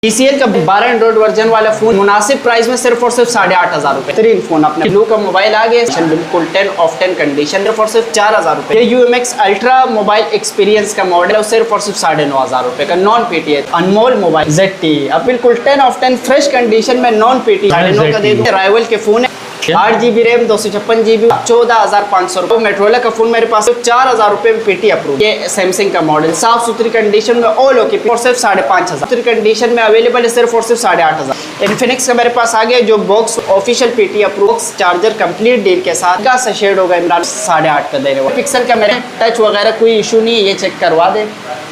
TCL का 12 Android version वाला phone मुनासिब प्राइस में सिर्फ और सिर्फ 8,500 रुपए। बेहतरीन फोन अपने ब्लू का मोबाइल आ गया बिल्कुल 10 ऑफ 10 कंडीशन सिर्फ और सिर्फ 4,000 रुपए। ये UMX अल्ट्रा मोबाइल एक्सपीरियंस का मॉडल है सिर्फ और सिर्फ 9,500 रुपए का नॉन PTA अनमोल मोबाइल ZT अब बिल्कुल 10 ऑफ 10 फ्रेश कंडीशन में नॉन PTA 9,500 का दे दूं। राइवल के फोन है 8GB रैम 256GB 14,500 रुपए। मेट्रोला का फोन मेरे पास 4,000 रुपए में PT अप्रूव। ये सैमसंग का मॉडल साफ सुथरी कंडीशन में ऑल ओके और सिर्फ 5,500 कंडीशन में अवेलेबल है सिर्फ और सिर्फ 8,500। इन्फिनिक्स का मेरे पास आ गया जो box official PT approve charger complete deal के साथ का शेड होगा इमरान 8.5 का देने वाला। पिक्सल का मेरे टच वगैरह कोई इशू नहीं है, ये चेक करवा दे।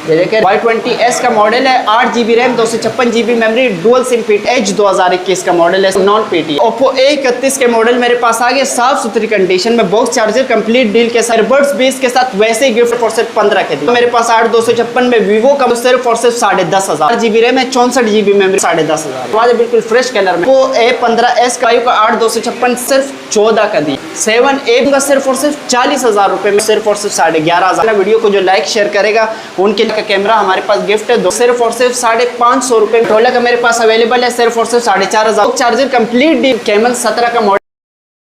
ये देखिए Y20s का मॉडल है 8GB RAM 256GB memory dual SIM fit H 2021 का मॉडल है नॉन PT। Oppo A31 के मॉडल मेरे पास आ गए साफ सुथरी कंडीशन में बॉक्स चार्जर कंप्लीट डील के साथ बर्ड्स 20 के साथ वैसे ही गिफ्ट और सिर्फ 15 के दिए। मेरे पास 8,256 में Vivo का सिर्फ और सिर्फ 10,500 GB रैम है 64GB मेमोरी 10,500 बिल्कुल फ्रेश कलर में। Oppo A15s का 8,256 सिर्फ 14 का दी। 7A का सिर्फ और सिर्फ 40,000 रुपए में सिर्फ और सिर्फ 11,500। वीडियो को जो लाइक शेयर करेगा उनके लिए कैमरा हमारे पास गिफ्ट है सिर्फ और सिर्फ 550 रुपए। टोला का मेरे पास अवेलेबल है सिर्फ और सिर्फ 4,500। चार्जर कंप्लीट डी कैमल 17 का मॉडल।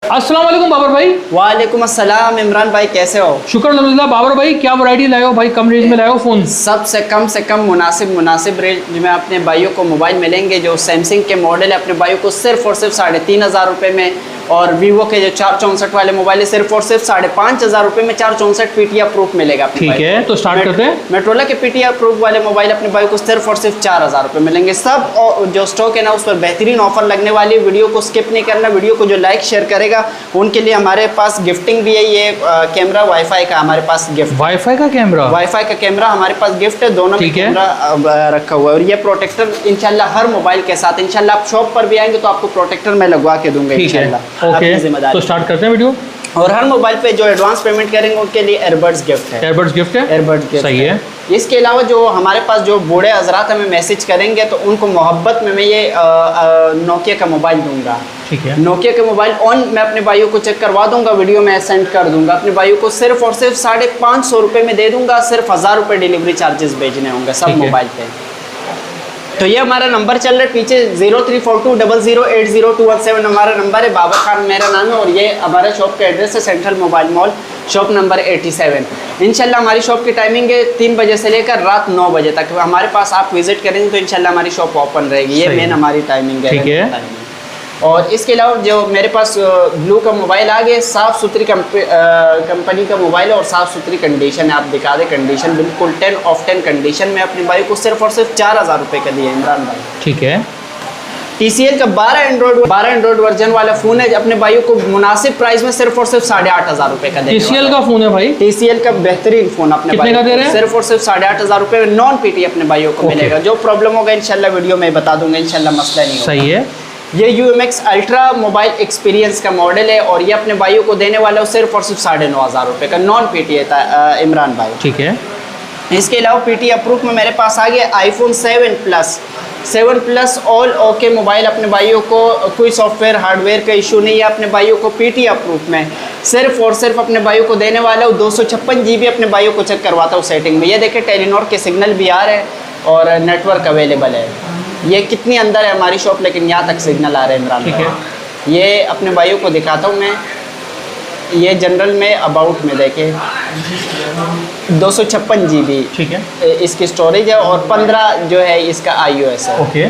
अस्सलाम वालेकुम बाबर भाई। वालेकुम अस्सलाम इमरान भाई, कैसे हो? शुक्र अल्हम्दुलिल्लाह। बाबर भाई क्या वैरायटी लाए हो भाई, कम रेंज में लाए हो फोन? सबसे कम मुनासिब रेंज में अपने भाइयों को मोबाइल मिलेंगे। जो सैमसंग के मॉडल है अपने भाइयों को सिर्फ और सिर्फ 3,500 रुपए में, और वीवो के जो 464 वाले मोबाइल है सिर्फ और सिर्फ 5,500 रुपए में 464 PT अप्रूव मिलेगा। ठीक है, तो स्टार्ट करते हैं। मेट्रोला के PT अप्रूव वाले मोबाइल अपने भाई को सिर्फ और सिर्फ 4,000 रुपए मिलेंगे। सब जो स्टॉक है ना उस पर बेहतरीन ऑफर लगने वाली। वीडियो को स्किप नहीं करना। वीडियो को जो लाइक शेयर करेगा उनके लिए हमारे पास गिफ्टिंग भी है। ये कैमरा वाईफाई का हमारे पास गिफ्ट, वाईफाई का कैमरा हमारे पास गिफ्ट है। दोनों में कैमरा रखा हुआ है और ये प्रोटेक्टर इंशाल्लाह हर मोबाइल के साथ इंशाल्लाह आप शॉप पर भी आएंगे तो आपको प्रोटेक्टर मैं लगवा के दूंगा इंशाल्लाह। ओके, तो स्टार्ट करते हैं वीडियो। और हर मोबाइल पे जो एडवांस पेमेंट करेंगे उनके लिए एयरबड्स गिफ्ट है। एयरबड्स गिफ्ट सही है। इसके अलावा जो हमारे पास जो बूढ़े हजरात हमें मैसेज करेंगे तो उनको मोहब्बत में मैं ये नोकिया का मोबाइल दूंगा। ठीक है, नोकिया के मोबाइल ऑन मैं अपने भाइयों को चेक करवा दूंगा, वीडियो में सेंड कर दूंगा। अपने भाइयों को सिर्फ और सिर्फ 550 रुपए में दे दूंगा। सिर्फ 1,000 रुपए डिलीवरी चार्जेस भेजने होंगे सब मोबाइल पे। तो ये हमारा नंबर चल रहा है पीछे 0342008021 हमारा नंबर है। बाबर खान मेरा नाम है और ये हमारे शॉप का एड्रेस है central mobile mall shop number 87। इंशाल्लाह हमारी शॉप की टाइमिंग है 3 बजे से लेकर रात 9 बजे तक। हमारे पास आप विजिट करेंगे तो इंशाल्लाह हमारी शॉप ओपन रहेगी। ये मेन हमारी टाइमिंग है। ठीक है। और इसके अलावा जो मेरे पास ब्लू का मोबाइल आ गया साफ़ सुथरी कंपनी का मोबाइल है और साफ़ सुथरी कंडीशन है। आप दिखा दे कंडीशन बिल्कुल 10 ऑफ 10 कंडीशन में अपने भाई को सिर्फ और सिर्फ 4,000 रुपये का दिया इमरान भाई। ठीक है। TCL का 12 एंड्रॉइड वर्जन वाला फ़ोन है अपने भाइयों को मुनासिब प्राइस में सिर्फ और सिर्फ 8,500 रुपये का देने TCL का फ़ोन है भाई। TCL का बेहतरीन फ़ोन अपने भाई दे रहे हैं? सिर्फ और सिर्फ 8,500 रुपये में नॉन PT अपने भाइयों को मिलेगा। जो प्रॉब्लम होगा इंशाल्लाह वीडियो में बता दूंगा, इंशाल्लाह मसला नहीं होगा। सही है। ये UMX अल्ट्रा मोबाइल एक्सपीरियंस का मॉडल है और ये अपने भाइयों को देने वाला है सिर्फ और सिर्फ 9,500 रुपये का नॉन PT है इमरान भाई। ठीक है। इसके अलावा PT अप्रूव में मेरे पास आ गया iPhone 7 plus all okay mobile. अपने भाइयों को कोई सॉफ्टवेयर हार्डवेयर का इशू नहीं है। अपने भाइयों को PT अप्रूव में सिर्फ और सिर्फ अपने भाइयों को देने वाला हूँ 256 GB अपने भाइयों को चेक करवाता हूँ सेटिंग में। ये देखिए टेलीनॉर के सिग्नल भी आ रहे हैं और नेटवर्क अवेलेबल है। ये कितनी अंदर है हमारी शॉप लेकिन यहाँ तक सिग्नल आ रहा है इमरान। ठीक है। ये अपने भाइयों को दिखाता हूँ मैं। ये जनरल में अबाउट में देखे 256 GB ठीक है इसकी स्टोरेज है और 15 जो है इसका iOS है। ओके।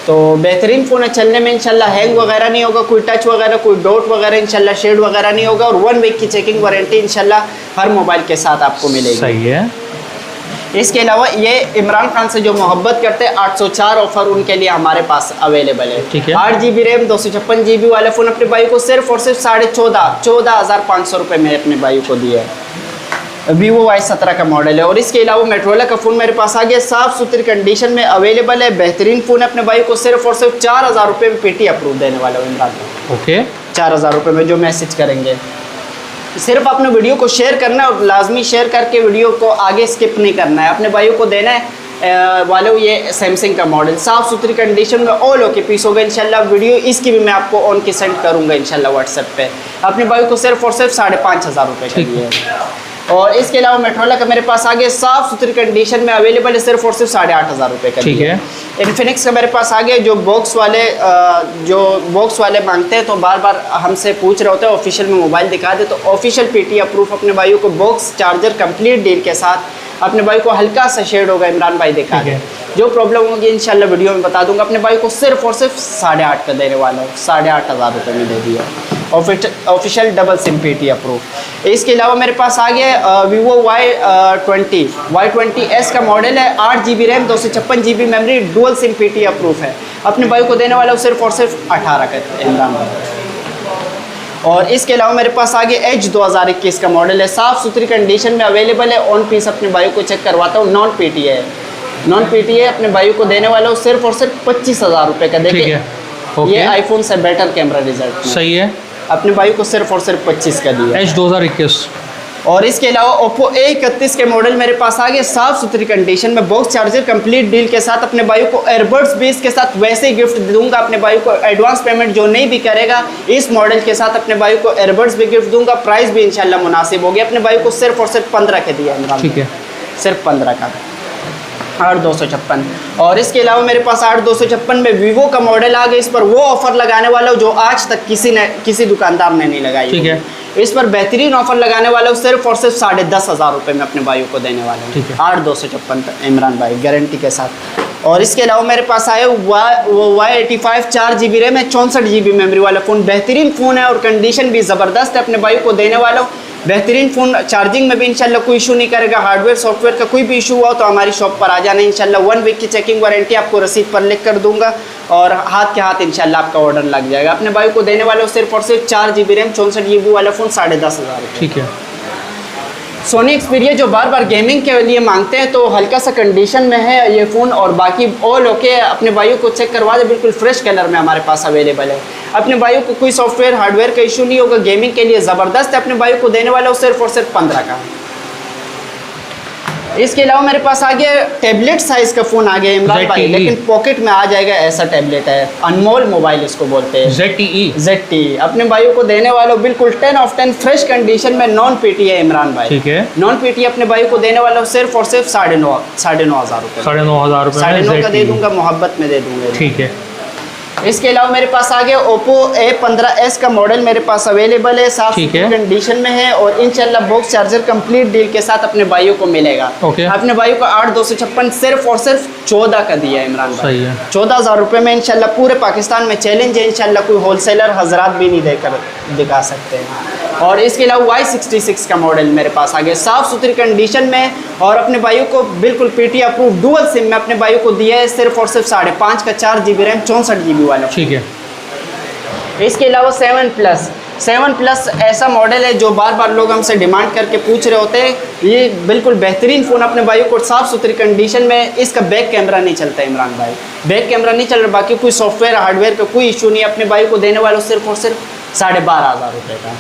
तो बेहतरीन फ़ोन है चलने में। इंशाल्लाह हैंग वगैरह नहीं होगा, कोई टच वगैरह कोई डॉट वगैरह इंशाल्लाह शेड वगैरह नहीं होगा और 1 वीक की चेकिंग वारंटी इंशाल्लाह हर मोबाइल के साथ आपको मिलेगी। सही है। इसके अलावा ये इमरान खान से जो मोहब्बत करते हैं 804 ऑफर उनके लिए हमारे पास अवेलेबल है। ठीक है। 8GB रैम 256 GB वाले फ़ोन अपने भाई को सिर्फ और सिर्फ 14,500 रुपये में अपने भाई को दिया है। Vivo Y17 का मॉडल है। और इसके अलावा मेट्रोला का फ़ोन मेरे पास आ गया साफ़ सुथरी कंडीशन में अवेलेबल है। बेहतरीन फ़ोन अपने भाई को सिर्फ और सिर्फ 4,000 रुपये में PT अप्रूव देने वाला हूँ इमरान। ओके। 4,000 रुपये में जो मैसेज करेंगे सिर्फ अपने वीडियो को शेयर करना है और लाजमी शेयर करके वीडियो को आगे स्किप नहीं करना है। अपने भाइयों को देना है वाले ये सैमसंग का मॉडल साफ़ सुथरी कंडीशन में ऑल ओके पीस होगा इंशाल्लाह। वीडियो इसकी भी मैं आपको ऑन की सेंड करूँगा इंशाल्लाह व्हाट्सएप पे। अपने भाइयों को सिर्फ और सिर्फ 5,500 रुपये का दिए। और इसके अलावा मेट्रोला का मेरे पास आ गया साफ़ सुथरी कंडीशन में अवेलेबल है सिर्फ और सिर्फ 8,500 रुपये का। ठीक है। इन्फिनिक्स का मेरे पास आ गया जो बॉक्स वाले मांगते हैं, तो बार बार हमसे पूछ रहे होते हैं ऑफिशियल में मोबाइल दिखा दे, तो ऑफिशियल पीटी अप्रूव अपने भाइयों को बॉक्स चार्जर कंप्लीट डील के साथ अपने भाई को हल्का सा शेड होगा इमरान भाई दिखा दे, जो प्रॉब्लम होगी इंशाल्लाह वीडियो में बता दूंगा। अपने भाई को सिर्फ और सिर्फ 8,500 का देने वाला हूँ, 8,500 रुपये में दे दिया official double SIM PT approve. इसके अलावा मेरे पास आ गया वीवो Y20S का मॉडल है, 8 GB RAM 256 GB memory, dual SIM PT approve है। अपने भाई को देने वाला हूँ सिर्फ और सिर्फ 18 का इमरान भाई। और इसके अलावा मेरे पास आ गया Edge 2021 का मॉडल है, साफ़ सुथरी कंडीशन में अवेलेबल है, ऑन पीस अपने भाई को चेक करवाता हूँ, नॉन पीटी है, अपने भाई को देने वाला हूँ सिर्फ और सिर्फ 25,000 रुपये का। देखिए ये आईफोन से बेटर कैमरा रिजल्ट सही है, अपने भाई को सिर्फ और सिर्फ 25 का दिया। Edge 2021। और इसके अलावा Oppo A31 के मॉडल मेरे पास आ गए साफ़ सुथरी कंडीशन में, बॉक्स चार्जर कंप्लीट डील के साथ। अपने भाई को एयरबड्स भी इसके साथ वैसे ही गिफ्ट दूंगा, अपने भाई को एडवांस पेमेंट जो नहीं भी करेगा इस मॉडल के साथ अपने भाई को एयरबड्स भी गिफ्ट दूंगा। प्राइस भी इंशाल्लाह मुनासिब होगी। अपने भाई को सिर्फ और सिर्फ 15 के दिया इमरान, ठीक है, सिर्फ 15 का 8,256। और इसके अलावा मेरे पास 8,256 में वीवो का मॉडल आ गया, इस पर वो ऑफर लगाने वाला हूँ जो आज तक किसी दुकानदार ने नहीं लगाई, ठीक है। इस पर बेहतरीन ऑफर लगाने वाला हूँ सिर्फ और सिर्फ 10,500 रुपये में अपने भाइयों को देने वाला हूँ, ठीक है। 8,256 इमरान भाई गारंटी के साथ। और इसके अलावा मेरे पास आए Y85 4 GB रैम है, 64 GB मेमोरी वाला फ़ोन, बेहतरीन फ़ोन है और कंडीशन भी ज़बरदस्त है। अपने भाई को देने वाला हूँ बेहतरीन फ़ोन, चार्जिंग में भी इंशाल्लाह कोई इशू नहीं करेगा। हार्डवेयर सॉफ्टवेयर का कोई भी इशू हुआ तो हमारी शॉप पर आ जाना इंशाल्लाह। 1 वीक की चेकिंग वारंटी आपको रसीद पर लिख कर दूंगा और हाथ के हाथ इंशाल्लाह आपका ऑर्डर लग जाएगा। अपने भाई को देने वाले सिर्फ और सिर्फ 4 GB रैम 64 GB वाला फ़ोन 10,500 रुपये, ठीक है। सोनी एक्सपीरिया जो बार बार गेमिंग के लिए मांगते हैं तो हल्का सा कंडीशन में है ये फ़ोन, और बाकी ऑल ओके। अपने भाइयों को चेक करवा दे, बिल्कुल फ्रेश कलर में हमारे पास अवेलेबल है। अपने भाइयों को कोई सॉफ्टवेयर हार्डवेयर का इशू नहीं होगा, गेमिंग के लिए ज़बरदस्त है। अपने भाइयों को देने वाला हूँ सिर्फ और सिर्फ 15 का। इसके अलावा मेरे पास आ गया टैबलेट साइज़ का फ़ोन आ गया इमरान भाई, लेकिन पॉकेट में आ जाएगा ऐसा टैबलेट है, अनमोल मोबाइल इसको बोलते हैं, ZTE। अपने भाइयों को देने वाला हूँ बिल्कुल 10 ऑफ 10 फ्रेश कंडीशन में, नॉन पीटी है इमरान भाई, ठीक है। नॉन पीटी अपने भाई को देने वाला हूँ सिर्फ और सिर्फ 9,500 रुपये, 9,500 रुपये, 9,500 का दे दूंगा, मोहब्बत में दे दूंगा, ठीक है। इसके अलावा मेरे पास आ गया Oppo A15s का मॉडल मेरे पास अवेलेबल है, साफ कंडीशन में है और इंशाल्लाह बॉक्स चार्जर कंप्लीट डील के साथ अपने भाइयों को मिलेगा। अपने भाइयों को 8,256 सिर्फ और सिर्फ 14 का दिया इमरान भाई, 14,000 रुपये में इंशाल्लाह। पूरे पाकिस्तान में चैलेंज है इंशाल्लाह, कोई होलसेलर हजरात भी नहीं देकर दिखा सकते हैं। और इसके अलावा Y66 का मॉडल मेरे पास आ गया, साफ़ सुथरी कंडीशन में और अपने भाइयों को बिल्कुल पीटी अप्रूव डुअल सिम में अपने भाइयों को दिया है सिर्फ और सिर्फ 5.5 का 4 GB रैम 64 GB वाला, ठीक है। इसके अलावा 7 प्लस ऐसा मॉडल है जो बार बार लोग हमसे डिमांड करके पूछ रहे होते हैं। ये बिल्कुल बेहतरीन फ़ोन अपने भाइयों को साफ़ सुथरी कंडीशन में, इसका बैक कैमरा नहीं चलता इमरान भाई, बैक कैमरा नहीं चल रहा, बाकी कोई सॉफ्टवेयर हार्डवेयर का कोई इशू नहीं। अपने भाई को देने वालों सिर्फ और सिर्फ 12,500 रुपये का।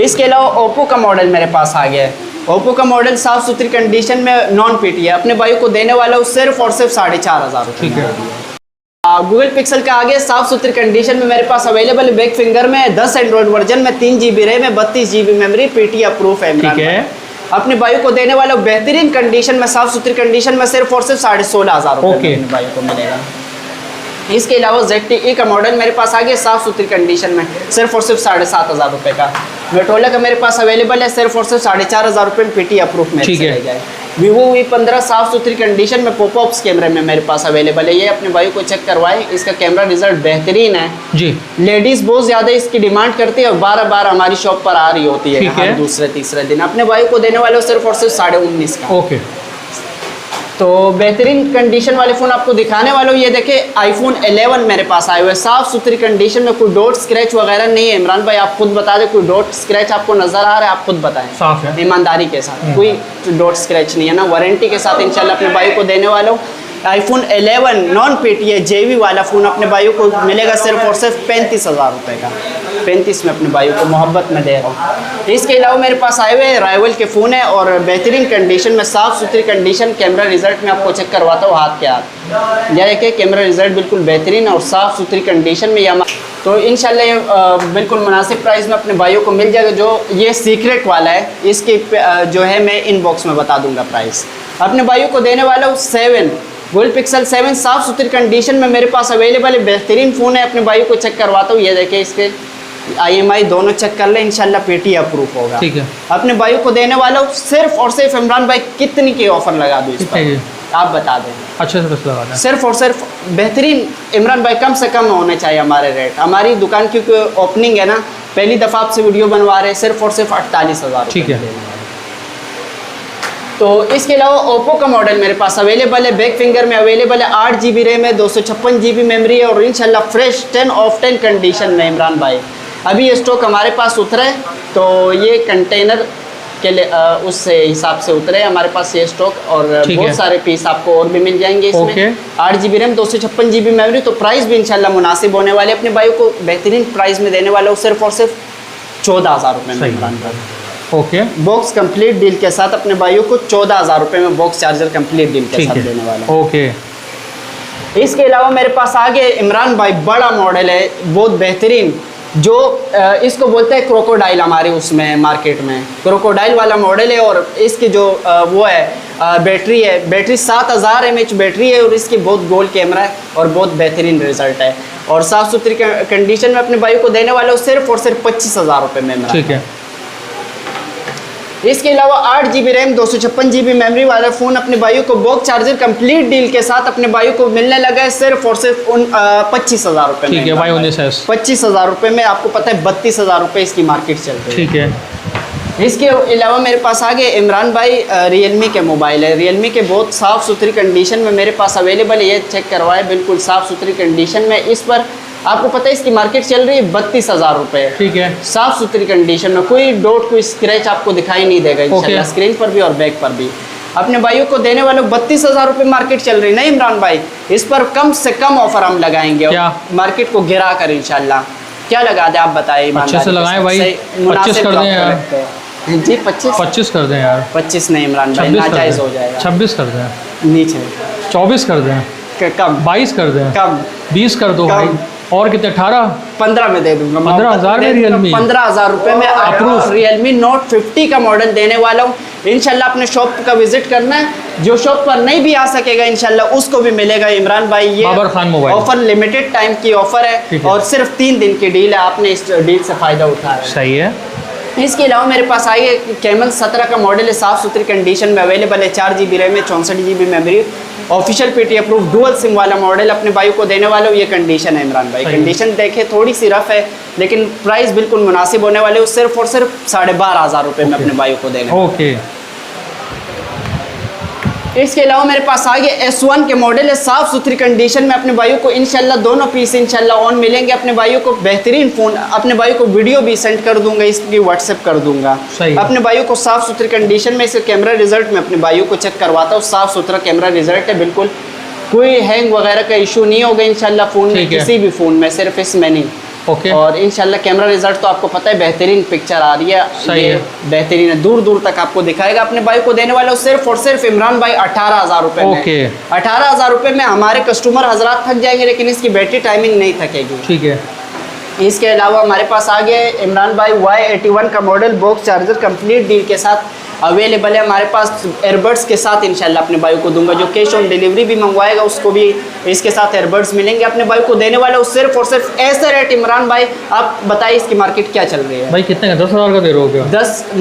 इसके अलावा ओप्पो का मॉडल मेरे पास आ गया है, ओप्पो का मॉडल साफ़ सुथरी कंडीशन में नॉन पीटी है। अपने भाई को देने वाला हूँ सिर्फ और सिर्फ 4,500 रुपये, ठीक है। गूगल पिक्सल का आगे साफ़ सुथरी कंडीशन में मेरे पास अवेलेबल है, बैक फिंगर में 10 एंड्रॉइड वर्जन में 3 GB रैम में 32 GB मेमोरी, पीटी अप्रूव है, ठीक है। अपने भाई को देने वाला बेहतरीन कंडीशन में, साफ़ सुथरी कंडीशन में सिर्फ और सिर्फ 16,500 रुपये अपने भाई को मिलेगा। इसके अलावा ZTE का मॉडल मेरे पास आ गया साफ़ सुथरी कंडीशन में सिर्फ और सिर्फ 7,500 रुपये का। मोटोरोला का मेरे पास अवेलेबल है सिर्फ और सिर्फ 4,500 रुपये में, पीटी अप्रूव में, ठीक है। Vivo V15 साफ़ सुथरी कंडीशन में पॉपअप्स कैमरे में मेरे पास अवेलेबल है, ये अपने भाई को चेक करवाएं, इसका कैमरा रिजल्ट बेहतरीन है जी। लेडीज़ बहुत ज़्यादा इसकी डिमांड करती है और बार बार हमारी शॉप पर आ रही होती है हर दूसरे तीसरे दिन। अपने भाई को देने वाले सिर्फ और सिर्फ 19,500 का, ओके। तो बेहतरीन कंडीशन वाले फ़ोन आपको दिखाने वाला हूँ। ये देखें iPhone 11 मेरे पास आए हुए हैं, साफ़ सुथरी कंडीशन में, कोई डॉट स्क्रैच वगैरह नहीं है। इमरान भाई आप खुद बता दें, कोई डॉट स्क्रैच आपको नज़र आ रहा है? आप खुद बताएं, साफ है, ईमानदारी के साथ, कोई डॉट स्क्रैच नहीं है ना, वारंटी के साथ इंशाल्लाह अपने भाई को देने वाला हूँ। iPhone 11 नॉन पीटी है, JV वाला फ़ोन अपने भाइयों को मिलेगा सिर्फ और सिर्फ 35,000 रुपये का, 35 में अपने भाइयों को मोहब्बत में दे रहा हूँ। इसके अलावा मेरे पास आए हुए राइवल के फ़ोन है और बेहतरीन कंडीशन में, साफ़ सुथरी कंडीशन, कैमरा रिजल्ट में आपको चेक करवाता हूँ हाथ के हाथ। यह देखिए कैमरा रिजल्ट बिल्कुल बेहतरीन और साफ़ सुथरी कंडीशन में, या तो इंशाल्लाह ये बिल्कुल मुनासिब प्राइस में अपने भाइयों को मिल जाएगा। जो ये सीक्रेट वाला है, इसकी जो है मैं इनबॉक्स में बता दूंगा प्राइस। अपने भाइयों को देने वाला हूँ 7 गोल्ड पिक्सल 7 साफ सुथरी कंडीशन में मेरे पास अवेलेबल है। बेहतरीन फ़ोन है, अपने भाई को चेक करवाता हूँ। ये देखिए, इसके IMI दोनों चेक कर ले, इंशाल्लाह पेटी अप्रूव होगा। ठीक है। अपने भाई को देने वाला हूँ सिर्फ और सिर्फ। इमरान भाई कितनी की ऑफर लगा दूँ इस पर, आप बता दें। अच्छे से बस लगा दें। सिर्फ और सिर्फ बेहतरीन इमरान भाई, कम से कम होने चाहिए हमारे रेट। हमारी दुकान की ओपनिंग है ना, पहली दफ़ा आपसे वीडियो बनवा रहे हैं, सिर्फ और सिर्फ 48,000। ठीक है। तो इसके अलावा ओप्पो का मॉडल मेरे पास अवेलेबल है। बैक फिंगर में अवेलेबल है, 8 GB रैम है, 256 GB मेमोरी है, और इंशाल्लाह फ्रेश 10 ऑफ 10 कंडीशन में। इमरान भाई अभी ये स्टॉक हमारे पास उतरा है, तो ये कंटेनर के लिए उससे हिसाब से उतरे हमारे पास ये स्टॉक, और बहुत सारे पीस आपको और भी मिल जाएंगे इसमें। 8 GB रैम, 256 GB मेमोरी, तो प्राइस भी इंशाल्लाह मुनासिब होने वाले। अपने भाई को बेहतरीन प्राइस में देने वाला हूँ, सिर्फ और सिर्फ 14,000 रुपये में इमरान भाई। ओके। बॉक्स कंप्लीट डील के साथ अपने भाइयों को 14,000 रुपये में बॉक्स चार्जर कंप्लीट डील के साथ देने वाला। ओके। इसके अलावा मेरे पास आगे इमरान भाई बड़ा मॉडल है, बहुत बेहतरीन, जो इसको बोलते हैं क्रोकोडाइल। हमारे उसमें मार्केट में क्रोकोडाइल वाला मॉडल है, और इसकी जो वो है बैटरी है, बैटरी 7000 mAh बैटरी है, और इसकी बहुत गोल्ड कैमरा है और बहुत बेहतरीन रिजल्ट है, और साफ़ सुथरी कंडीशन में अपने भाई को देने वाले हो सिर्फ और सिर्फ 25,000 रुपये में। ठीक है। इसके अलावा 8 GB रैम, 256 GB मेमोरी वाला फ़ोन अपने भाइयों को बॉक्स चार्जर कंप्लीट डील के साथ अपने भाइयों को मिलने लगा है, सिर्फ और सिर्फ 25,000 रुपये में। ठीक है भाई, 25,000 रुपये में। आपको पता है 32,000 रुपये इसकी मार्केट चल रही है। ठीक है। इसके अलावा मेरे पास आगे इमरान भाई रियलमी के मोबाइल है। रियलमी के बहुत साफ़ सुथरी कंडीशन में मेरे पास अवेलेबल है, ये चेक करवाए, बिल्कुल साफ़ सुथरी कंडीशन में। इस पर आपको पता है इसकी मार्केट चल रही है 32,000 रुपये। ठीक है। साफ़ सुथरी कंडीशन में, कोई डॉट कोई स्क्रैच आपको दिखाई नहीं देगा इंशाल्लाह, स्क्रीन पर भी और बैक पर भी। अपने भाइयों को देने वाले 32,000 रुपये मार्केट चल रही है। नहीं इमरान भाई, इस पर कम से कम ऑफर हम लगाएंगे, मार्केट को गिरा कर इंशाल्लाह। क्या लगा दे आप बताइए। अच्छे से लगाएं भाई, 25 कर दें यार। जी 25 कर दें यार। 25 नहीं इमरान भाई, नाजायज़ हो जाएगा। 26 कर दें। नीचे 24 कर दें। कम 22 कर दें। कम 20 कर दो भाई। और कितने? 18 में दे दूंगा। 15,000 में रियलमी, 15,000 रुपये में अप्रूव रियलमी नोट 50 का मॉडल देने वाला हूँ। इंशाल्लाह अपने शॉप का विजिट करना है, जो शॉप पर नहीं भी आ सकेगा इंशाल्लाह उसको भी मिलेगा। इमरान भाई ये Babar Khan mobile offer limited time की ऑफर है, और सिर्फ 3 दिन की डील है, आपने इस डील से फ़ायदा उठाया है। सही है। इसके अलावा मेरे पास आगे कैमल 17 का मॉडल है, साफ़ सुथरी कंडीशन में अवेलेबल है। 4 GB रैम में, 64 GB memory, official PT approve dual SIM वाला मॉडल अपने भाई को देने वाले हो। ये कंडीशन है इमरान भाई, कंडीशन देखे थोड़ी सी रफ है, लेकिन प्राइस बिल्कुल मुनासिब होने वाले हो, सिर्फ और सिर्फ 12,500 रुपये में अपने भाई को देने। ओके। इसके अलावा मेरे पास आगे S1 के मॉडल है, साफ़ सुथरी कंडीशन में अपने भाइयों को इंशाल्लाह दोनों पीस इंशाल्लाह ऑन मिलेंगे। अपने भाइयों को बेहतरीन फ़ोन, अपने भाइयों को वीडियो भी सेंड कर दूंगा, इसकी व्हाट्सएप कर दूंगा। अपने भाइयों को साफ़ सुथरी कंडीशन में, इसके कैमरा रिजल्ट में अपने भाइयों को चेक करवाता हूँ। साफ़ सुथरा कैमरा रिजल्ट है, बिल्कुल कोई हैंग वगैरह का इशू नहीं होगा इंशाल्लाह फ़ोन में, किसी भी फ़ोन में, सिर्फ इसमें नहीं। और इंशाल्लाह कैमरा रिजल्ट तो आपको पता है बेहतरीन पिक्चर आ रही है, सही है, बेहतरीन है, दूर दूर तक आपको दिखाएगा। अपने भाई को देने वाला सिर्फ और सिर्फ इमरान भाई 18,000 रुपये में। 18,000 रुपये में हमारे कस्टमर हजरात थक जाएंगे, लेकिन इसकी बैटरी टाइमिंग नहीं थकेगी। ठीक है। इसके अलावा हमारे पास आगे इमरान भाई Y81 का model box charger complete deal के साथ अवेलेबल है हमारे पास, एयरबड्स के साथ इंशाल्लाह अपने भाई को दूंगा। जो कैश ऑन डिलीवरी भी मंगवाएगा उसको भी इसके साथ एयरबड्स मिलेंगे। अपने भाई को देने वाला सिर्फ और सिर्फ ऐसे रेट। इमरान भाई आप बताइए इसकी मार्केट क्या चल रही है? भाई कितने का? 10,000 का दे रहे हो क्या?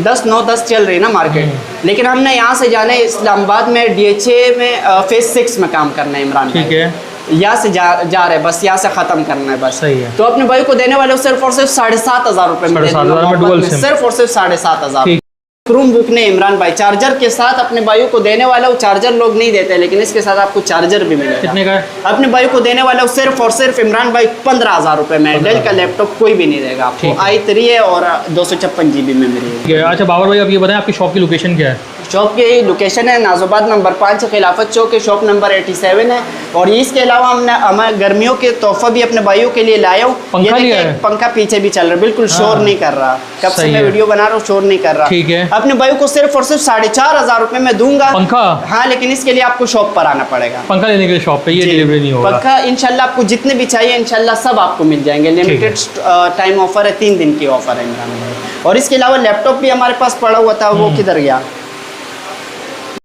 10 9 10 चल रही है ना मार्केट, लेकिन हमने यहाँ से जाने इस्लामाबाद में DHA में फेज 6 में काम करना है इमरान। ठीक है, यहाँ से जा रहे हैं, बस यहाँ से ख़त्म करना है बस। सही है। तो अपने भाई को देने वाले सिर्फ और सिर्फ 7,500 रुपये में, सिर्फ और सिर्फ 7,500 रूम बुक ने इमरान भाई। चार्जर के साथ अपने भाइयों को देने वाला हूँ, चार्जर लोग नहीं देते, लेकिन इसके साथ आपको चार्जर भी मिलेगा। कितने का है? अपने भाई को देने वाला हूँ सिर्फ और सिर्फ इमरान भाई 15,000 रुपये में। डेल का लैपटॉप कोई भी नहीं देगा आपको। i3 है और 256 GB मेमोरी है। अच्छा बाबर भाई, अब ये बताएं आपकी शॉप की लोकेशन क्या है? शॉप की लोकेशन है नाजोबाद नंबर 5 खिलाफत चौक के, शॉप नंबर 87 है। और इसके अलावा हमने हमारे गर्मियों के तोहफा भी अपने भाइयों के लिए लाया हूँ। पंखा पीछे भी चल रहा है, बिल्कुल शोर नहीं कर रहा। कब से मैं वीडियो बना रहा हूँ, शोर नहीं कर रहा। ठीक है। अपने भाइयों को सिर्फ और सिर्फ 4,500 रुपये में दूंगा पंखा। हाँ, लेकिन इसके लिए आपको शॉप पर आना पड़ेगा। पंखा लेने के लिए शॉप पे, ये डिलीवरी नहीं होगा। पंखा इंशाल्लाह आपको जितने भी चाहिए इंशाल्लाह सब आपको मिल जाएंगे। लिमिटेड टाइम ऑफर है, 3 दिन की ऑफर है इमरान भाई। और इसके अलावा लैपटॉप भी हमारे पास पड़ा हुआ था, वो किधर गया?